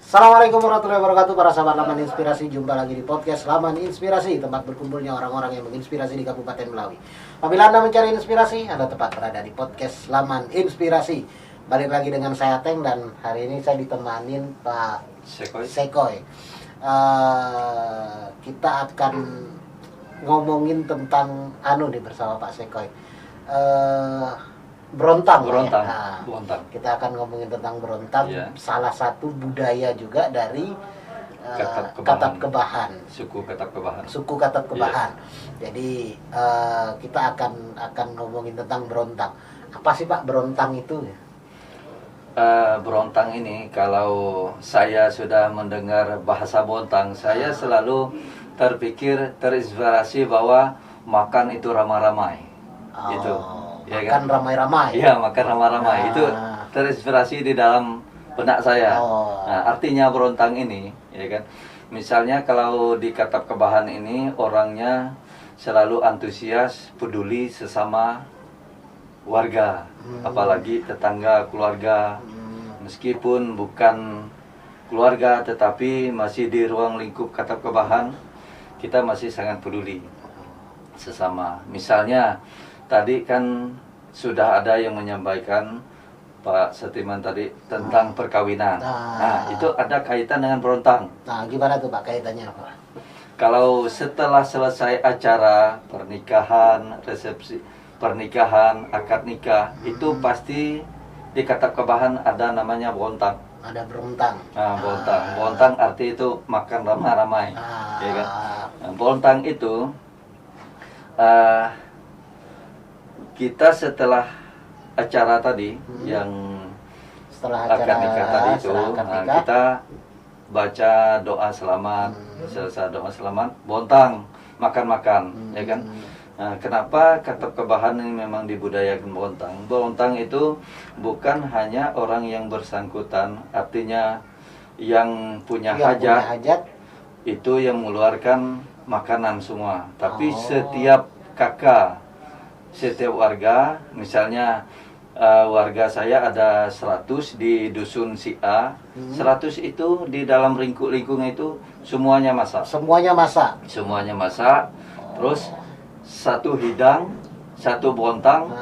Assalamualaikum warahmatullahi wabarakatuh para sahabat Laman Inspirasi. Jumpa lagi di podcast Laman Inspirasi, tempat berkumpulnya orang-orang yang menginspirasi di Kabupaten Melawi. Apabila Anda mencari inspirasi, Anda tepat berada di podcast Laman Inspirasi. Balik lagi dengan saya Teng, dan hari ini saya ditemanin Pak Sekoy. Kita akan ngomongin tentang nih bersama Pak Sekoy. Berontang. Ya. Berontang. Kita akan ngomongin tentang berontang, salah satu budaya juga dari Katap Kebahan. Suku Katap Kebahan. Jadi kita akan ngomongin tentang berontang. Apa sih Pak berontang itu? Berontang ini, kalau saya sudah mendengar bahasa Bontang, saya selalu terinspirasi bahwa makan itu ramai-ramai. Itu. Ya makan kan? Ramai-ramai. Iya, makan ramai-ramai. Itu terinspirasi di dalam benak saya. Nah, artinya berontang ini, ya kan. Misalnya kalau di Katap Kebahan ini orangnya selalu antusias, peduli sesama warga, apalagi tetangga, keluarga. Meskipun bukan keluarga tetapi masih di ruang lingkup Katap Kebahan, kita masih sangat peduli sesama. Misalnya tadi kan sudah ada yang menyampaikan Pak Setiman tadi tentang perkawinan. Nah, itu ada kaitan dengan berontang. Nah, gimana tuh Pak kaitannya Pak? Kalau setelah selesai acara pernikahan, resepsi pernikahan, akad nikah, itu pasti di Katap Kebahan ada namanya berontang. Ada berontang. Nah, berontang. Berontang arti itu makan ramai-ramai. Ya kan? Nah, berontang itu kita setelah acara tadi yang setelah akad nikah tadi itu, kita baca doa selamat. Selesai doa selamat, bontang, makan-makan, ya kan? Nah, kenapa Katap Kebahan ini memang dibudayakan bontang? Bontang itu bukan hanya orang yang bersangkutan, artinya yang punya hajat itu yang mengeluarkan makanan semua, tapi setiap kakak, setiap warga, misalnya warga saya ada 100 di dusun si A, 100 itu di dalam lingkungan itu semuanya masak. Semuanya masak. Terus satu hidang, satu bontang.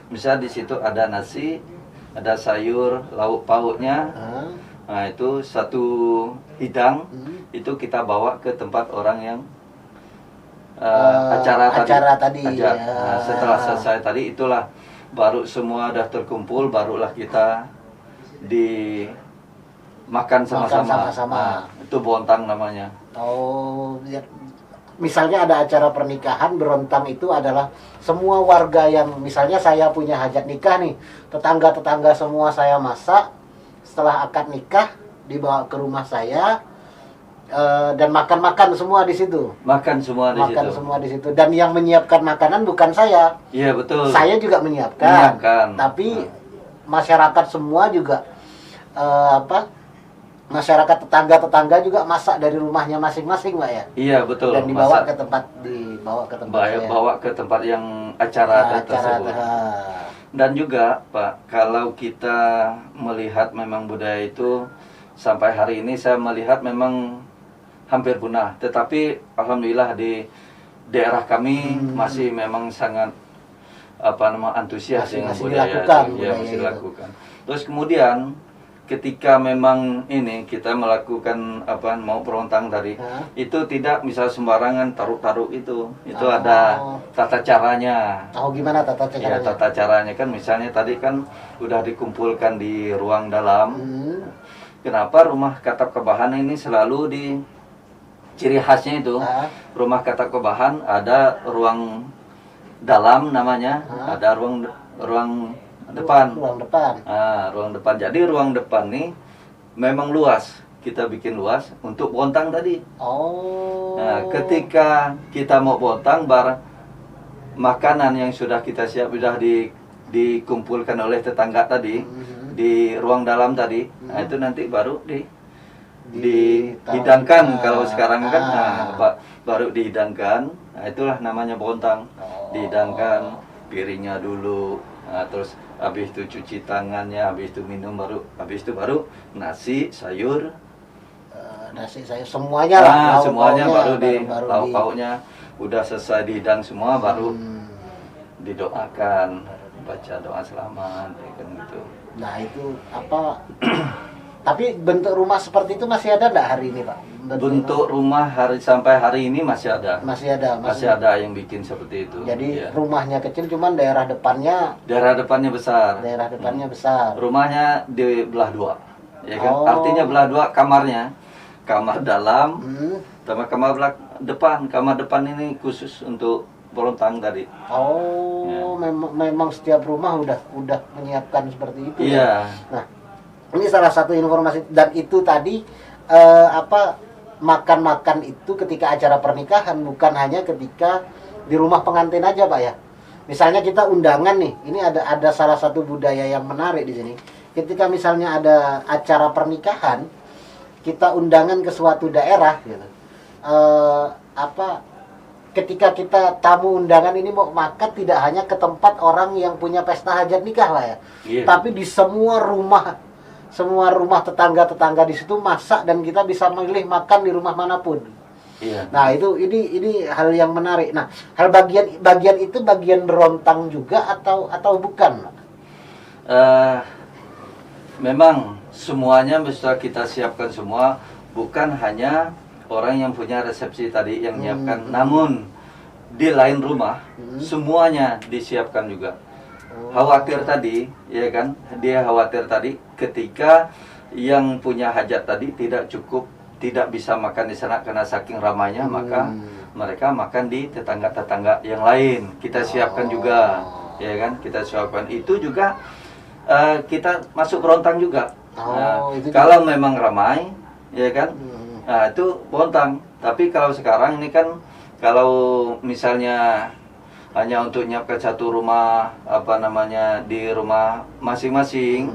Misalnya di situ ada nasi, ada sayur, lauk pauknya. Nah, itu satu hidang, itu kita bawa ke tempat orang yang acara tadi. Nah, setelah selesai tadi, itulah baru semua dah terkumpul, barulah kita makan sama-sama. Nah, itu bontang namanya. Oh, ya. Misalnya ada acara pernikahan, berontang itu adalah semua warga yang misalnya saya punya hajat nikah nih, tetangga-tetangga semua saya masak, setelah akad nikah dibawa ke rumah saya. Dan makan semua di situ. Makan semua di situ. Dan yang menyiapkan makanan bukan saya. Iya, betul. Saya juga menyiapkan. Tapi masyarakat semua juga masyarakat tetangga juga masak dari rumahnya masing-masing, Pak ya. Iya, betul. Dan dibawa ke tempat yang acara tersebut. Dan juga, Pak, kalau kita melihat memang budaya itu sampai hari ini saya melihat memang hampir punah, tetapi alhamdulillah di daerah kami masih memang sangat antusias dengan budaya itu, masih dilakukan. Terus kemudian ketika memang ini kita melakukan mau berontang tadi, itu tidak misal sembarangan taruh itu ada tata caranya. Gimana tata caranya? Ya, tata caranya kan misalnya tadi kan udah dikumpulkan di ruang dalam. Kenapa rumah Katap Kebahan ini selalu di ciri khasnya itu, rumah Katap Kebahan ada ruang dalam namanya, ada ruang depan. Ruang depan. Jadi ruang depan nih memang luas. Kita bikin luas untuk bontang tadi. Nah, ketika kita mau bontang, makanan yang sudah kita siap sudah dikumpulkan oleh tetangga tadi di ruang dalam tadi. Nah, itu nanti baru dihidangkan. Kalau sekarang kan baru dihidangkan. Nah, itulah namanya bontang. Dihidangkan piringnya dulu, terus habis itu cuci tangannya, habis itu minum, habis itu baru nasi, sayur, nasi saya semuanya lah, Nah, semuanya baru di baru lauk pauknya udah selesai dihidang semua, baru didoakan, baca doa selamat, ya kan gitu. Nah itu apa? Tapi bentuk rumah seperti itu masih ada nggak hari ini, Pak? Bentuk rumah sampai hari ini masih ada. Masih ada. Masih ada yang bikin seperti itu. Jadi ya. rumahnya kecil, cuman daerah depannya besar. Daerah depannya besar. Rumahnya di belah dua, ya kan? Oh. Artinya belah dua kamarnya, kamar dalam, sama kamar depan. Kamar depan ini khusus untuk Borontang tadi. Oh, Ya. memang setiap rumah udah menyiapkan seperti itu. Iya. Nah, ini salah satu informasi, dan itu tadi makan-makan itu ketika acara pernikahan, bukan hanya ketika di rumah pengantin aja, Pak ya. Misalnya kita undangan nih, ini ada salah satu budaya yang menarik di sini. Ketika misalnya ada acara pernikahan, kita undangan ke suatu daerah gitu. Ketika kita tamu undangan ini mau makan, tidak hanya ke tempat orang yang punya pesta hajat nikah lah ya. Iya. Tapi di semua rumah tetangga-tetangga di situ masak, dan kita bisa memilih makan di rumah manapun. Iya. Nah, ini hal yang menarik. Nah, hal bagian itu bagian berontang juga atau bukan? Memang semuanya bisa kita siapkan semua, bukan hanya orang yang punya resepsi tadi yang menyiapkan, namun di lain rumah semuanya disiapkan juga. Khawatir tadi, ya kan? Dia khawatir tadi ketika yang punya hajat tadi tidak bisa makan di sana karena saking ramainya, maka mereka makan di tetangga-tetangga yang lain. Kita siapkan juga, ya kan? Kita siapkan itu juga, kita masuk Borontang juga. Kalau memang ramai, ya kan? Nah, itu Borontang. Tapi kalau sekarang ini kan, kalau misalnya hanya untuk nyiapkan satu rumah, di rumah masing-masing,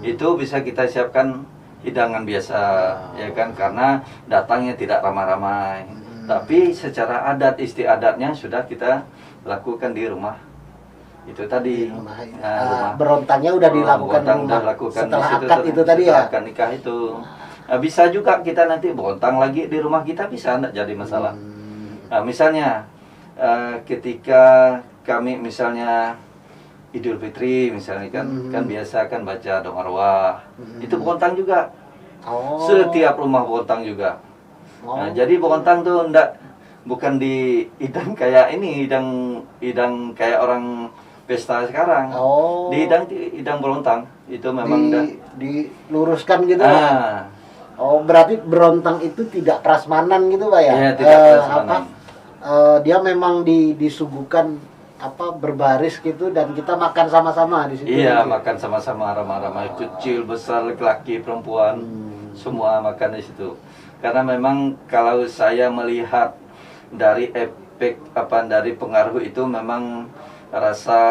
itu bisa kita siapkan hidangan biasa, ya kan? Karena datangnya tidak ramai-ramai. Tapi secara adat istiadatnya sudah kita lakukan di rumah. Itu tadi. Rumah. Berontangnya udah dilakukan di rumah. Setelah akad itu tadi ya. Akad nikah itu. Nah, bisa juga kita nanti bontang lagi di rumah kita, bisa, enggak jadi masalah. Nah, misalnya ketika kami misalnya Idul Fitri misalnya kan biasa kan baca doa arwah, itu bontang juga. Setiap rumah bontang juga. Nah, jadi bontang tuh bukan di hidang kayak ini, hidang kayak orang pesta sekarang. Di hidang berontang itu memang diluruskan gitu. Berarti berontang itu tidak prasmanan gitu, Pak ya? Iya, tidak prasmanan. Dia memang disuguhkan berbaris gitu, dan kita makan sama-sama di situ. Iya, makan sama-sama, ramai-ramai, kecil, besar, laki-laki, perempuan, semua makan di situ. Karena memang kalau saya melihat dari efek dari pengaruh itu, memang rasa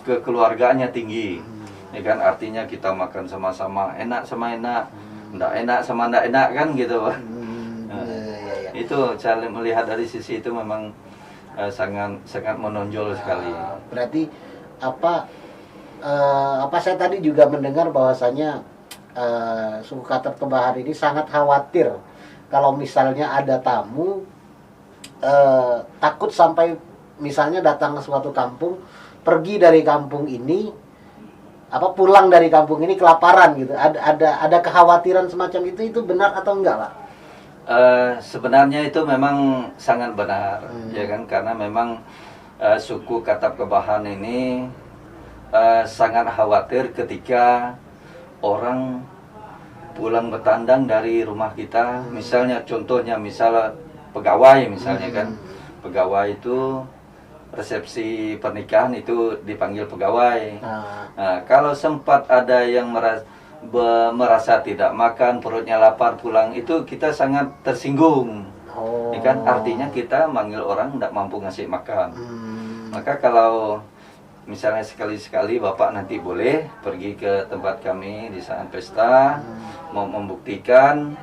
kekeluargaannya tinggi. Ya kan, artinya kita makan sama-sama, enak sama enak, enggak enak sama enggak enak kan gitu, Pak. Itu saya melihat dari sisi itu memang sangat menonjol sekali. Berarti saya tadi juga mendengar bahwasanya suku Katet Kebahar ini sangat khawatir kalau misalnya ada tamu, takut sampai misalnya datang ke suatu kampung, pergi dari kampung ini, pulang dari kampung ini kelaparan gitu. Ada kekhawatiran semacam itu benar atau enggak, Pak? Sebenarnya itu memang sangat benar, ya kan? Karena memang suku Katet Kebahar ini sangat khawatir ketika orang pulang bertandang dari rumah kita. Misalnya pegawai misalnya kan, pegawai itu resepsi pernikahan itu dipanggil pegawai. Nah, kalau sempat ada yang merasa tidak makan, perutnya lapar, pulang, itu kita sangat tersinggung. Ini kan artinya kita manggil orang tidak mampu ngasih makan. Maka kalau misalnya sekali-sekali Bapak nanti boleh pergi ke tempat kami di saat pesta, mau membuktikan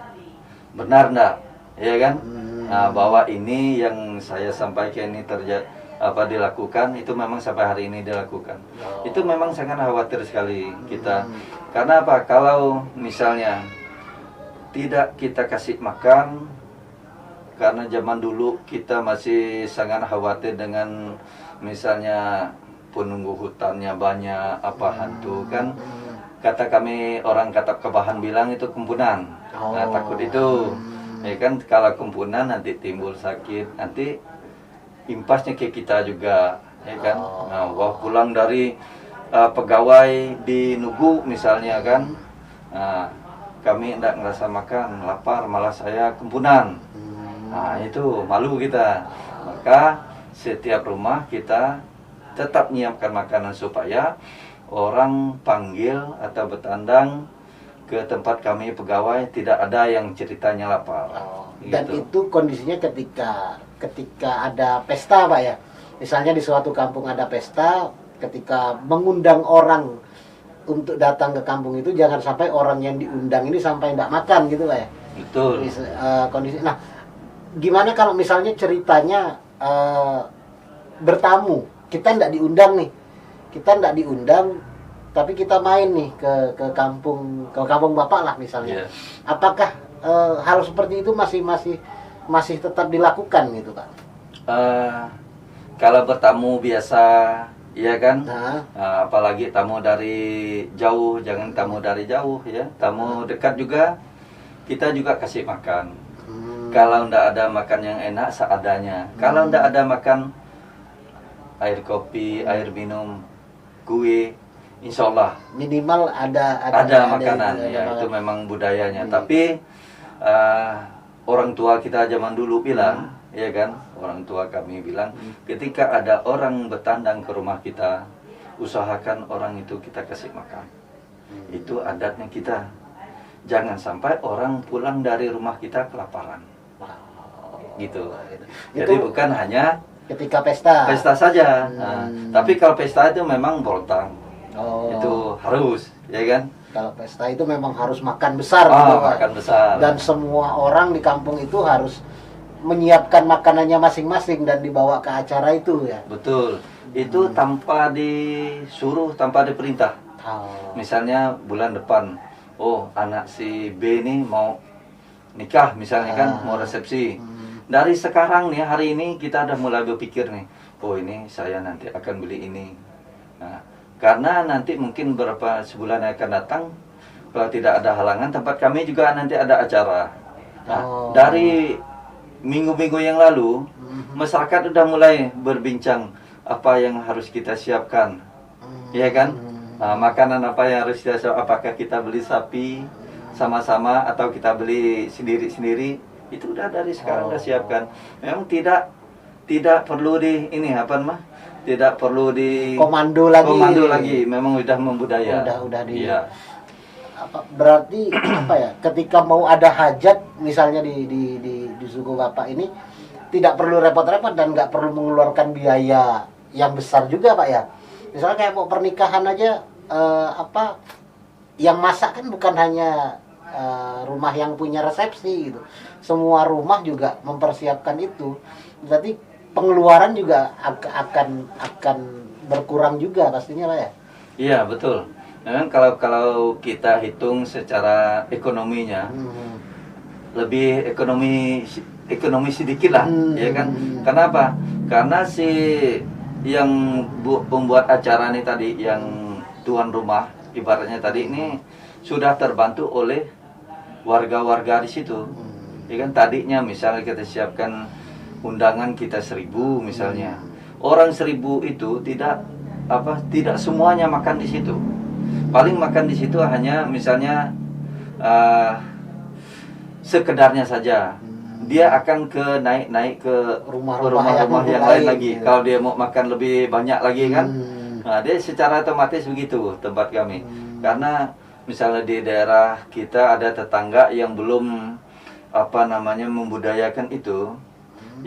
benar enggak, ya kan? Nah, bahwa ini yang saya sampaikan ini dilakukan, itu memang sampai hari ini dilakukan. Itu memang sangat khawatir sekali kita. Karena apa? Kalau misalnya tidak kita kasih makan, karena zaman dulu kita masih sangat khawatir dengan misalnya penunggu hutannya banyak, apa hantu kan. Kata kami orang Katap Kebahan bilang itu kumpunan. Nah, takut itu. Ya kan, kalau kumpunan nanti timbul sakit, nanti impasnya ke kita juga, ya kan. Nah, wah pulang dari pegawai di Nugu misalnya kan. Nah, kami tidak ngerasa makan, lapar, malah saya kumpunan. Nah, itu malu kita. Maka setiap rumah kita tetap menyiapkan makanan supaya orang panggil atau bertandang ke tempat kami pegawai tidak ada yang ceritanya lapar. Dan itu kondisinya ketika ada pesta, Pak ya. Misalnya di suatu kampung ada pesta, ketika mengundang orang untuk datang ke kampung itu, jangan sampai orang yang diundang ini sampai tidak makan gitu, Pak ya. Betul. Kondisi. Nah, gimana kalau misalnya ceritanya bertamu, kita tidak diundang nih, tapi kita main nih ke kampung Bapak lah misalnya. Apakah hal seperti itu masih tetap dilakukan gitu, Pak? Kalau bertamu biasa, ya kan. Apalagi tamu dari jauh, jangan tamu dari jauh ya. Tamu dekat juga kita juga kasih makan. Kalau ndak ada makan yang enak seadanya. Kalau ndak ada makan air kopi, air minum, kue, insya Allah minimal ada makanan ya, itu memang budayanya. Tapi orang tua kita zaman dulu bilang, ya kan, orang tua kami bilang, ketika ada orang bertandang ke rumah kita, usahakan orang itu kita kasih makan. Itu adatnya kita. Jangan sampai orang pulang dari rumah kita kelaparan. Gitu. Jadi bukan hanya ketika pesta saja. Tapi kalau pesta itu memang bontang. Itu harus, ya kan? Kalau pesta itu memang harus makan besar gitu, Pak. Makan besar. Dan semua orang di kampung itu harus menyiapkan makanannya masing-masing dan dibawa ke acara itu ya. Betul. Itu tanpa disuruh, tanpa diperintah. Misalnya bulan depan, anak si B ini mau nikah misalnya kan, mau resepsi. Dari sekarang nih, hari ini kita udah mulai berpikir nih, ini saya nanti akan beli ini. Nah, karena nanti mungkin sebulan akan datang, kalau tidak ada halangan, tempat kami juga nanti ada acara. Nah, dari minggu-minggu yang lalu, masyarakat udah mulai berbincang apa yang harus kita siapkan, ya kan? Nah, makanan apa yang harus kita siapkan? Apakah kita beli sapi sama-sama atau kita beli sendiri-sendiri? Itu udah dari sekarang udah siapkan. Memang tidak perlu tidak perlu di komando lagi. Memang udah membudaya. Udah berarti apa ya? Ketika mau ada hajat misalnya di suku Bapak ini tidak perlu repot-repot dan nggak perlu mengeluarkan biaya yang besar juga, Pak ya. Misalnya kayak mau pernikahan aja yang masak kan bukan hanya rumah yang punya resepsi gitu. Semua rumah juga mempersiapkan itu. Berarti pengeluaran juga akan berkurang juga pastinya, Pak ya. Iya, betul. Memang kalau kita hitung secara ekonominya lebih ekonomi sedikit lah, ya kan? Kenapa? Karena si yang membuat acara ini tadi, yang tuan rumah ibaratnya tadi ini sudah terbantu oleh warga-warga di situ. Ya kan, tadinya misalnya kita siapkan undangan kita 1000 misalnya. Orang 1000 itu tidak semuanya makan di situ. Paling makan di situ hanya misalnya sekedarnya saja. Dia akan naik ke rumah-rumah yang lain lagi. Kalau dia mau makan lebih banyak lagi kan. Nah, dia secara otomatis begitu tempat kami. Karena misalnya di daerah kita ada tetangga yang belum membudayakan itu,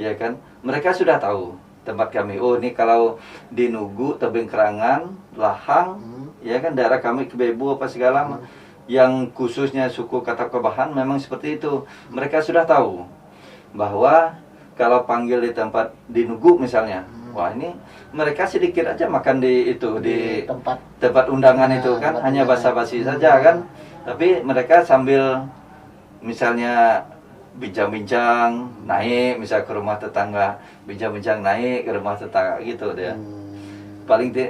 ya kan? Mereka sudah tahu tempat kami. Ini kalau di Nugu, Tebing Kerangan, Lahang, ya kan, daerah kami Kebebu apa segala, yang khususnya suku Katap Kebahan memang seperti itu. Mereka sudah tahu bahwa kalau panggil di tempat di Nugu misalnya, wah ini mereka sedikit aja makan di tempat undangan itu kan, hanya basa-basi saja kan, tapi mereka sambil misalnya bincang-bincang naik, misal ke rumah tetangga, bincang-bincang naik ke rumah tetangga gitu dia.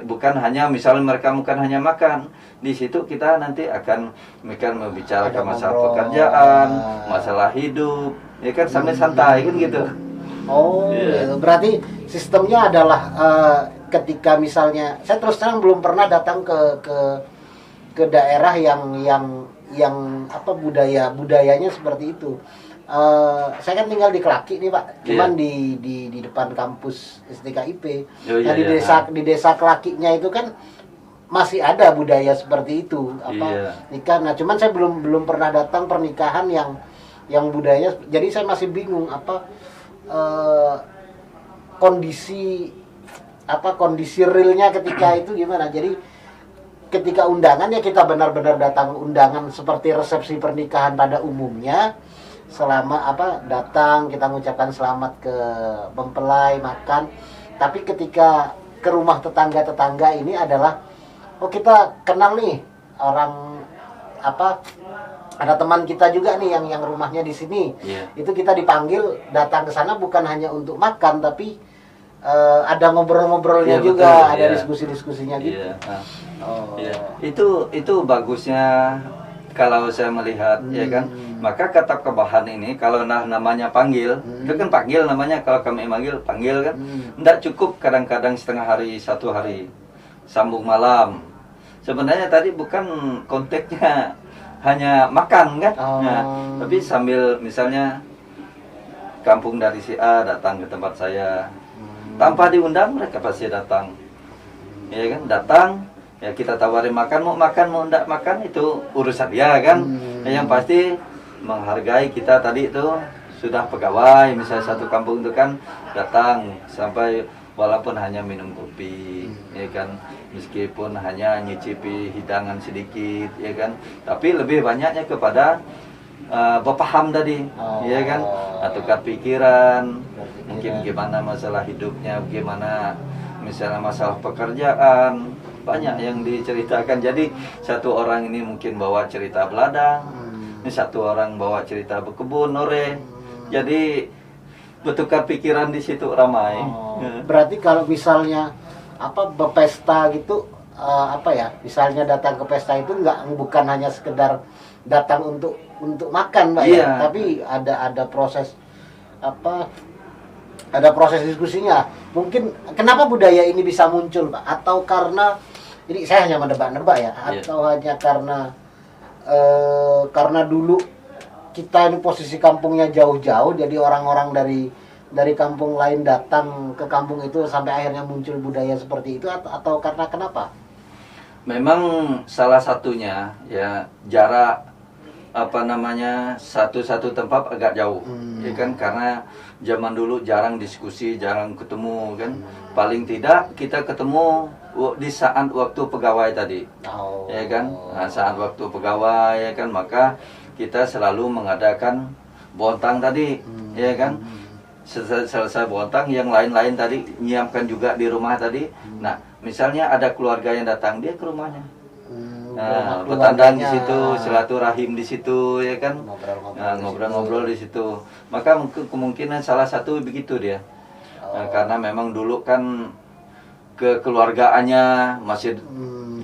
Bukan hanya misalnya mereka bukan hanya makan, di situ kita nanti akan membicarakan masalah pekerjaan, masalah hidup, ya kan, sambil santai kan gitu. Oh, gitu. Berarti sistemnya adalah ketika misalnya saya terus terang belum pernah datang ke daerah yang apa budayanya seperti itu. Saya kan tinggal di Kelaki nih Pak, cuman di depan kampus STKIP. Nah di desa Kelakinya itu kan masih ada budaya seperti itu, nikah. Nah cuman saya belum pernah datang pernikahan yang budayanya. Jadi saya masih bingung kondisi realnya ketika itu gimana. Jadi ketika undangan ya kita benar-benar datang undangan seperti resepsi pernikahan pada umumnya. Selama datang kita mengucapkan selamat ke mempelai, makan. Tapi ketika ke rumah tetangga ini adalah kita kenal nih orang ada teman kita juga nih yang rumahnya di sini. Itu kita dipanggil datang ke sana bukan hanya untuk makan tapi ada ngobrol-ngobrolnya juga, ada diskusi-diskusinya gitu. Itu bagusnya kalau saya melihat, ya kan. Maka kata kebahan ini kalau namanya panggil, itu kan panggil namanya, kalau kami panggil kan. Tidak cukup kadang-kadang setengah hari, 1 hari, sambung malam. Sebenarnya tadi bukan konteksnya hanya makan kan. Nah, tapi sambil misalnya kampung dari si A datang ke tempat saya, tanpa diundang mereka pasti datang. Ya kan, datang. Ya kita tawarin makan, mau enggak makan itu urusan dia kan. Yang pasti menghargai kita tadi itu sudah pegawai, misalnya satu kampung itu kan datang sampai walaupun hanya minum kopi, ya kan, meskipun hanya nyicipi hidangan sedikit, ya kan, tapi lebih banyaknya kepada berpaham tadi, ya kan, tukar pikiran, mungkin gimana masalah hidupnya, gimana misalnya masalah pekerjaan. Banyak yang diceritakan. Jadi satu orang ini mungkin bawa cerita beladang, ini satu orang bawa cerita berkebun, Jadi bertukar pikiran di situ ramai. Berarti kalau misalnya berpesta gitu, misalnya datang ke pesta itu bukan hanya sekedar datang untuk makan, Mbak, ya, tapi ada proses ada proses diskusinya. Mungkin kenapa budaya ini bisa muncul, Pak? Atau karena ini saya hanya menebak-nebak ya, atau hanya karena dulu kita ini posisi kampungnya jauh-jauh, jadi orang-orang dari kampung lain datang ke kampung itu sampai akhirnya muncul budaya seperti itu, atau karena kenapa? Memang salah satunya ya jarak satu tempat agak jauh, ya kan, karena zaman dulu jarang diskusi, jarang ketemu kan. Paling tidak kita ketemu di saat waktu pegawai tadi, ya kan. Nah, saat waktu pegawai, ya kan, maka kita selalu mengadakan bontang tadi, ya kan. Selesai bontang, yang lain-lain tadi nyiapkan juga di rumah tadi. Nah, misalnya ada keluarga yang datang, dia ke rumahnya. Bertandang di situ, silaturahim di situ, ya kan, ngobrol-ngobrol di situ. Maka kemungkinan salah satu begitu dia. Karena memang dulu kan kekeluargaannya masih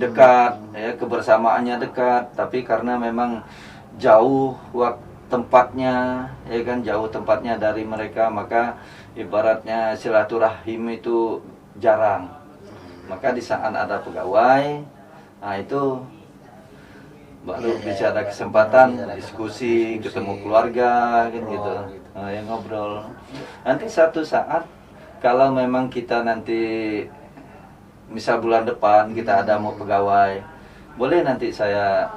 dekat, ya, kebersamaannya dekat. Tapi karena memang jauh tempatnya, ya kan, jauh tempatnya dari mereka, maka ibaratnya silaturahim itu jarang. Maka di saat ada pegawai, nah itu baru bisa ada kesempatan diskusi, ketemu keluarga kan gitu. Yang ngobrol. Nanti satu saat kalau memang kita nanti misal bulan depan kita ada mau pegawai, boleh nanti saya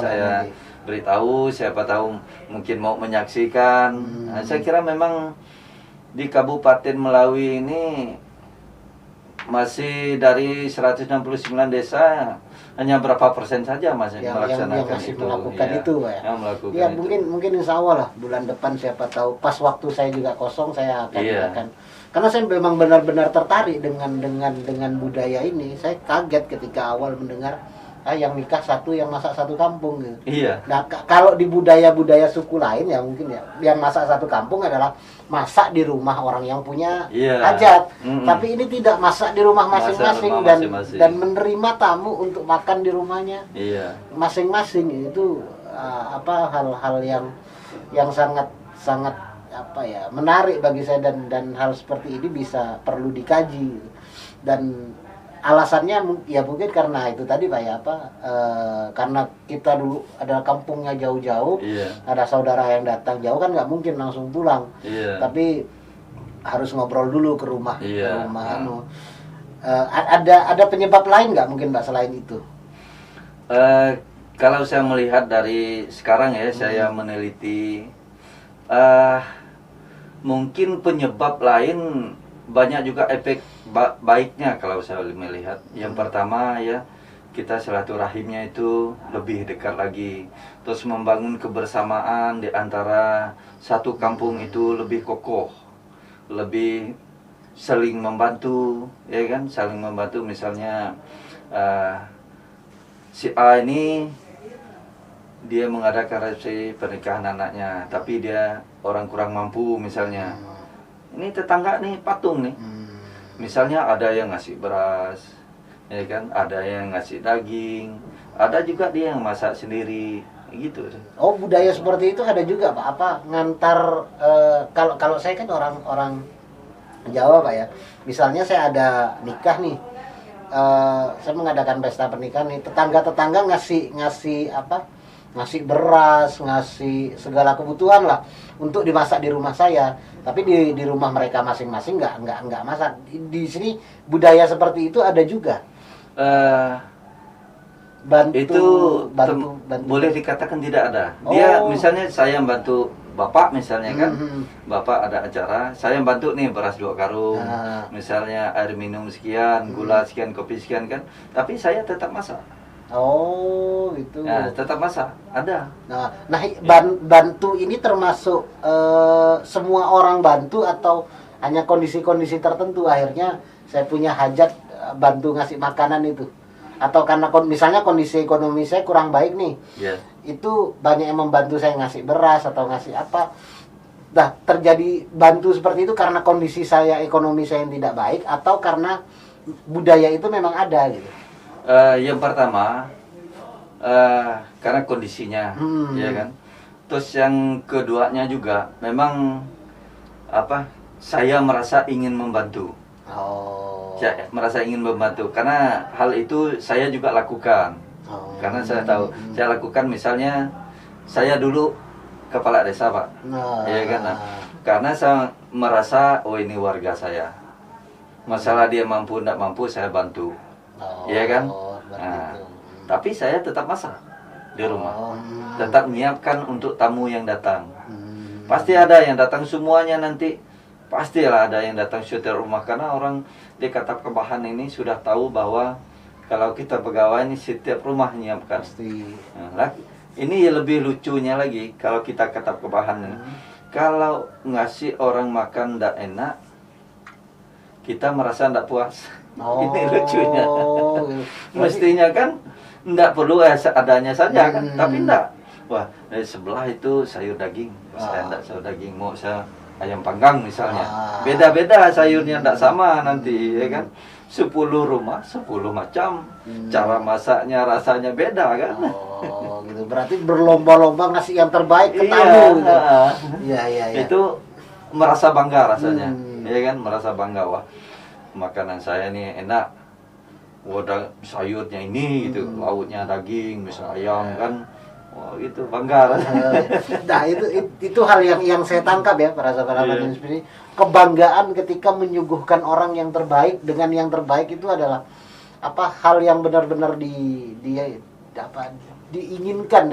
saya beritahu, siapa tahu mungkin mau menyaksikan. Nah, saya kira memang di Kabupaten Melawi ini masih dari 169 desa hanya berapa persen saja masih melaksanakan masih itu, melakukan itu, ya. Yang melakukan ya, itu. mungkin insya Allah lah bulan depan, siapa tahu pas waktu saya juga kosong, saya akan karena saya memang benar-benar tertarik dengan budaya ini. Saya kaget ketika awal mendengar yang nikah satu, yang masak satu kampung gitu. Iya. Nah, kalau di budaya-budaya suku lain ya mungkin ya, yang masak satu kampung adalah masak di rumah orang yang punya hajat. Tapi ini tidak, masak di rumah masing-masing dan menerima tamu untuk makan di rumahnya masing-masing. Itu hal-hal yang sangat menarik bagi saya, dan hal seperti ini perlu dikaji. Dan alasannya ya mungkin karena itu tadi Pak ya, karena kita dulu ada kampungnya jauh-jauh, ada saudara yang datang jauh kan nggak mungkin langsung pulang, tapi harus ngobrol dulu ke rumah. Ada penyebab lain nggak mungkin Mbak selain itu? Kalau saya melihat dari sekarang ya, saya meneliti, mungkin penyebab lain banyak juga efek baiknya kalau saya melihat. Yang pertama ya, kita silaturahimnya itu lebih dekat lagi, terus membangun kebersamaan di antara satu kampung itu lebih kokoh, lebih saling membantu, ya kan, saling membantu. Misalnya si A ini dia mengadakan resepsi pernikahan anaknya, tapi dia orang kurang mampu misalnya. Ini tetangga nih patung nih. Misalnya ada yang ngasih beras, ya kan, ada yang ngasih daging, ada juga dia yang masak sendiri, gitu. Oh, budaya seperti itu ada juga Pak, ngantar, kalau saya kan orang Jawa Pak ya. Misalnya saya ada nikah nih, saya mengadakan pesta pernikahan nih, tetangga ngasih beras, ngasih segala kebutuhan lah untuk dimasak di rumah saya. Tapi di rumah mereka masing-masing nggak masak. Di sini budaya seperti itu ada juga. Bantu. Boleh dikatakan tidak ada. Dia misalnya saya bantu bapak misalnya kan, bapak ada acara, saya bantu nih beras 2 karung, misalnya air minum sekian, gula sekian, kopi sekian kan, tapi saya tetap masak. Oh, gitu. Nah, tetap masak, ada. Nah, bantu ini termasuk semua orang bantu atau hanya kondisi-kondisi tertentu akhirnya saya punya hajat bantu ngasih makanan itu? Atau karena misalnya kondisi ekonomi saya kurang baik nih, itu banyak yang membantu saya ngasih beras atau ngasih apa. Nah, terjadi bantu seperti itu karena kondisi saya, ekonomi saya yang tidak baik, atau karena budaya itu memang ada gitu? Yang pertama karena kondisinya, ya kan. Terus yang keduanya juga memang saya merasa ingin membantu. Saya merasa ingin membantu karena hal itu saya juga lakukan. Karena saya tahu saya lakukan, misalnya saya dulu kepala desa Pak, ya kan. Karena saya merasa ini warga saya, masalah dia mampu tidak mampu saya bantu. Iya kan? Nah, tapi saya tetap masak di rumah, tetap menyiapkan untuk tamu yang datang. Pasti ada yang datang, semuanya nanti pastilah ada yang datang setiap rumah, karena orang di Katap Kebahan ini sudah tahu bahwa kalau kita pegawai ini setiap rumah menyiapkan. Nah, ini lebih lucunya lagi kalau kita Katap Kebahan ini, kalau ngasih orang makan tidak enak, kita merasa tidak puas. Ini lucunya. Mestinya kan tidak perlu seadanya saja kan, tapi tidak. Wah, dari sebelah itu sayur daging, saya tidak sayur daging, mau saya ayam panggang misalnya. Beda-beda sayurnya, tidak sama nanti, ya kan. 10 rumah, 10 macam. Cara masaknya, rasanya beda kan. Gitu. Berarti berlomba-lomba ngasih yang terbaik ke tamu. Iya. Itu merasa bangga rasanya, ya kan, merasa bangga. Wah, makanan saya nih enak, wadah sayurnya ini gitu, lauknya daging, misalnya ayam kan, wah itu bangga. Nah itu hal yang saya tangkap ya para sahabat inspirasi, kebanggaan ketika menyuguhkan orang yang terbaik dengan yang terbaik itu adalah hal yang benar-benar diinginkan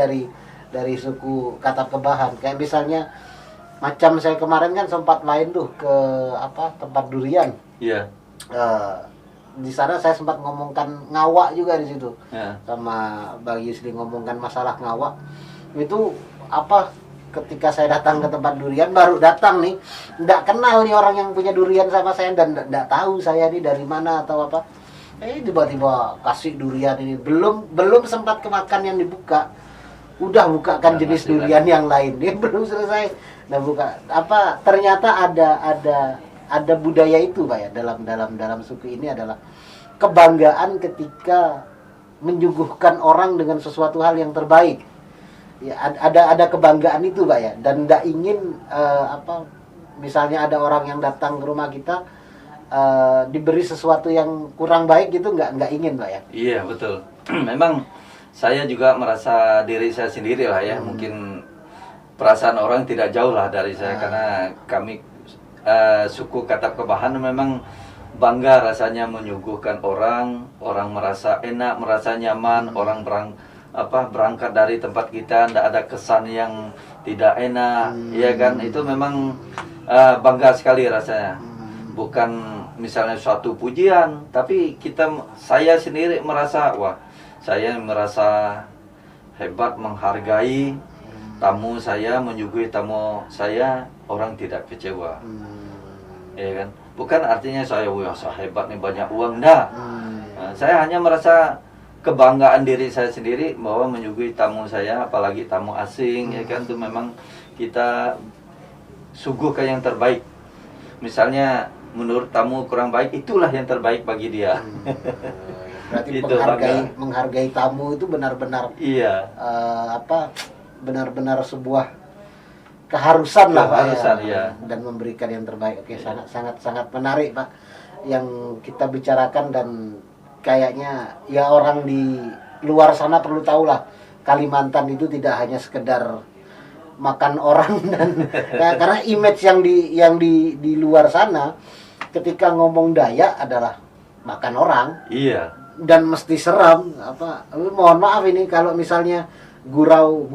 dari suku Katap Kebahan. Kayak misalnya macam saya kemarin kan sempat main tuh ke tempat durian. Iya. Di sana saya sempat ngomongkan ngawak juga di situ, sama Bang Yusli ngomongkan masalah ngawak. Itu ketika saya datang ke tempat durian, baru datang nih, nggak kenal nih orang yang punya durian sama saya, dan nggak tahu saya ini dari mana atau apa. Tiba-tiba kasih durian ini, belum sempat kemakan yang dibuka, udah bukakan jenis durian yang lain, dia belum selesai, nah buka apa, ternyata ada budaya itu Pak ya, dalam suku ini adalah kebanggaan ketika menyuguhkan orang dengan sesuatu hal yang terbaik. Ya, ada kebanggaan itu Pak ya, dan tidak ingin misalnya ada orang yang datang ke rumah kita diberi sesuatu yang kurang baik gitu, nggak ingin Pak ya. Iya betul. Memang saya juga merasa diri saya sendiri lah ya, mungkin perasaan orang tidak jauh lah dari saya, karena kami suku Katap Kebahan memang bangga rasanya menyuguhkan orang merasa enak, merasa nyaman, orang berangkat dari tempat kita tidak ada kesan yang tidak enak, ya kan? Itu memang bangga sekali rasanya. Bukan misalnya suatu pujian, tapi saya sendiri merasa, wah, saya merasa hebat, menghargai tamu saya, menyuguhi tamu saya, orang tidak kecewa, ya kan? Bukan artinya saya hebat nih, banyak uang, enggak. Saya hanya merasa kebanggaan diri saya sendiri bahwa menyuguhi tamu saya, apalagi tamu asing, ya kan? Itu memang kita suguhkan yang terbaik. Misalnya menurut tamu kurang baik, itulah yang terbaik bagi dia. Berarti Itu menghargai tamu itu benar-benar iya. Benar-benar sebuah keharusan lah Pak ya. Dan memberikan yang terbaik. Oke, sangat menarik Pak yang kita bicarakan, dan kayaknya ya orang di luar sana perlu tahu lah, Kalimantan itu tidak hanya sekedar makan orang dan karena image yang di luar sana ketika ngomong Dayak adalah makan orang. Iya. Dan mesti seram mohon maaf ini kalau misalnya gurau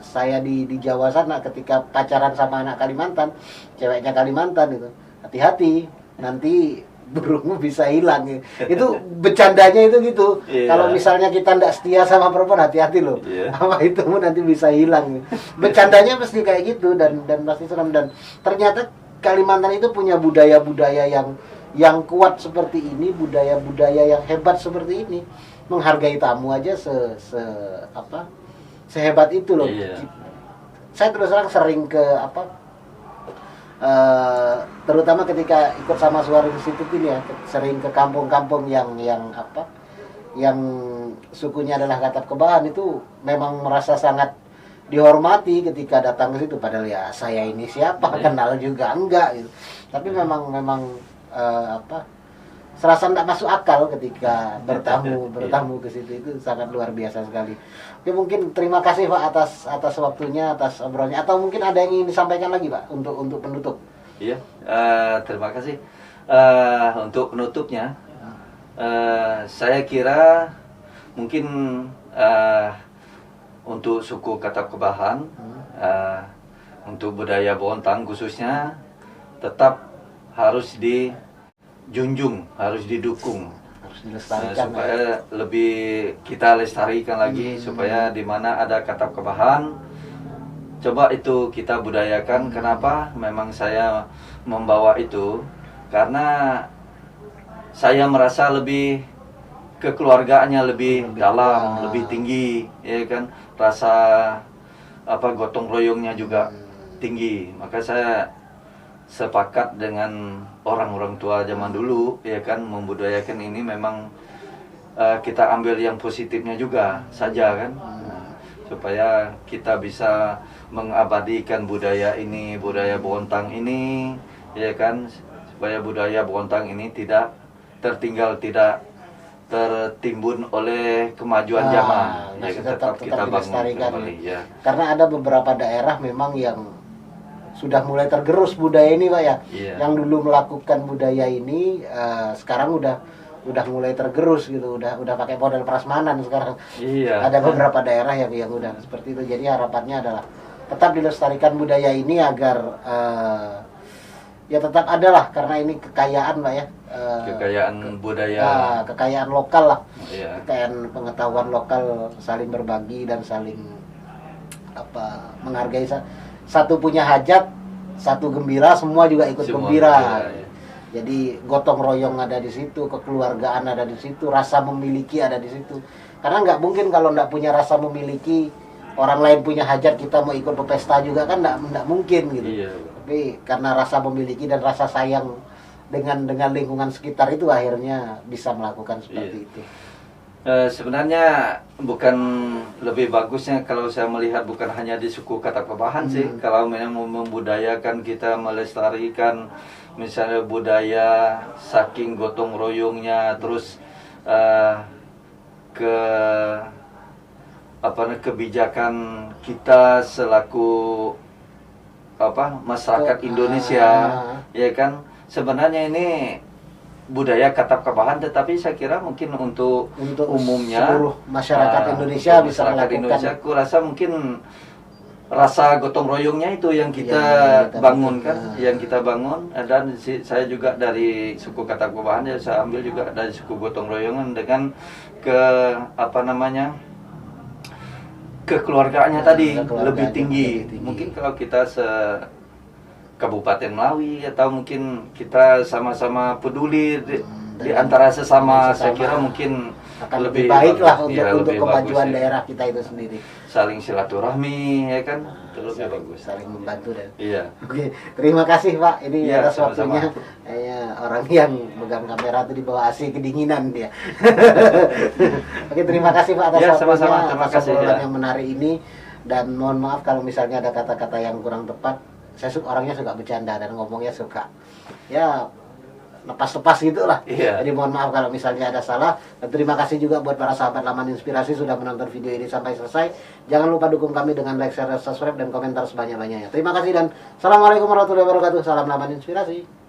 saya di Jawa sana ketika pacaran sama anak Kalimantan, ceweknya Kalimantan, itu hati-hati nanti burungmu bisa hilang. Itu bercandanya itu gitu. Kalau misalnya kita tidak setia sama perempuan, hati-hati loh, sama itumu nanti bisa hilang. Bercandanya mesti kayak gitu, dan pasti seram. Dan ternyata Kalimantan itu punya budaya-budaya yang kuat seperti ini, budaya-budaya yang hebat seperti ini. Menghargai tamu aja sehebat itu loh. Saya terus terang sering ke terutama ketika ikut sama Suara Institut ini ya, sering ke kampung-kampung yang sukunya adalah Katap Kebahan, itu memang merasa sangat dihormati ketika datang ke situ. Padahal ya saya ini siapa, kenal juga enggak gitu. Tapi memang serasa tidak masuk akal ketika bertamu ke situ, itu sangat luar biasa sekali. Oke, mungkin terima kasih Pak atas waktunya, atas obrolannya, atau mungkin ada yang ingin disampaikan lagi Pak untuk penutup. Iya, terima kasih. Untuk penutupnya, saya kira mungkin untuk suku Katap Kebahan, untuk budaya Bontang khususnya, tetap harus dijunjung, harus didukung, harus dilestarikan, supaya lebih kita lestarikan lagi, supaya di mana ada Katap Kebahan, coba itu kita budayakan. Kenapa memang saya membawa itu? Karena saya merasa lebih kekeluargaannya lebih dalam, lebih tinggi, ya kan? Rasa gotong royongnya juga tinggi. Maka saya sepakat dengan orang-orang tua zaman dulu, ya kan, membudayakan ini memang kita ambil yang positifnya juga saja kan, supaya kita bisa mengabadikan budaya ini, budaya Bontang ini, ya kan, supaya budaya Bontang ini tidak tertinggal, tidak tertimbun oleh kemajuan zaman, ya, tetap kita bangun kembali, ya. Karena ada beberapa daerah memang yang sudah mulai tergerus budaya ini Pak ya. Yang dulu melakukan budaya ini sekarang udah mulai tergerus gitu, udah pakai modal prasmanan sekarang. Ada beberapa daerah yang udah seperti itu. Jadi harapannya adalah tetap dilestarikan budaya ini agar ya tetap ada lah, karena ini kekayaan Pak ya. Kekayaan budaya, kekayaan lokal lah. Kekayaan pengetahuan lokal, saling berbagi dan saling menghargai. Satu punya hajat, satu gembira, semua juga ikut gembira. Jadi gotong royong ada di situ, kekeluargaan ada di situ, rasa memiliki ada di situ. Karena nggak mungkin kalau nggak punya rasa memiliki, orang lain punya hajat kita mau ikut berpesta juga kan nggak mungkin gitu. Iya. Tapi karena rasa memiliki dan rasa sayang dengan lingkungan sekitar itu akhirnya bisa melakukan seperti itu. Sebenarnya bukan lebih bagusnya kalau saya melihat bukan hanya di suku Katapkabahan sih, kalau memang membudayakan kita melestarikan misalnya budaya saking gotong royongnya, terus kebijakan kita selaku masyarakat Indonesia, ya kan, sebenarnya ini budaya Katapkabahan, tetapi saya kira mungkin untuk umumnya seluruh masyarakat Indonesia bisa masyarakat melakukan. Indonesia, aku rasa mungkin rasa gotong royongnya itu yang kita bangun kan, yang kita bangun. Dan saya juga dari suku Katapkabahan, ya saya ambil juga dari suku gotong royongan dengan kekeluargaannya tadi lebih tinggi. Mungkin kalau kita Kabupaten Melawi atau mungkin kita sama-sama peduli di antara sesama, saya kira mungkin akan lebih baik lah untuk kemajuan bagus, daerah kita itu sendiri. Saling silaturahmi, ya kan, itu lebih bagus. Saling membantu dan. Iya. Oke, terima kasih Pak. Ini atas sama-sama. waktunya. Orang yang megang kamera itu di bawah AC kedinginan dia. Oke, terima kasih Pak atas waktunya, sama-sama. Terima atas kasih obrolan yang menarik ini. Dan mohon maaf kalau misalnya ada kata-kata yang kurang tepat. Saya orangnya suka bercanda dan ngomongnya suka lepas-lepas gitu lah. Jadi mohon maaf kalau misalnya ada salah. Dan terima kasih juga buat para sahabat Laman Inspirasi sudah menonton video ini sampai selesai. Jangan lupa dukung kami dengan like, share, subscribe, dan komentar sebanyak-banyaknya. Terima kasih dan assalamualaikum warahmatullahi wabarakatuh. Salam Laman Inspirasi.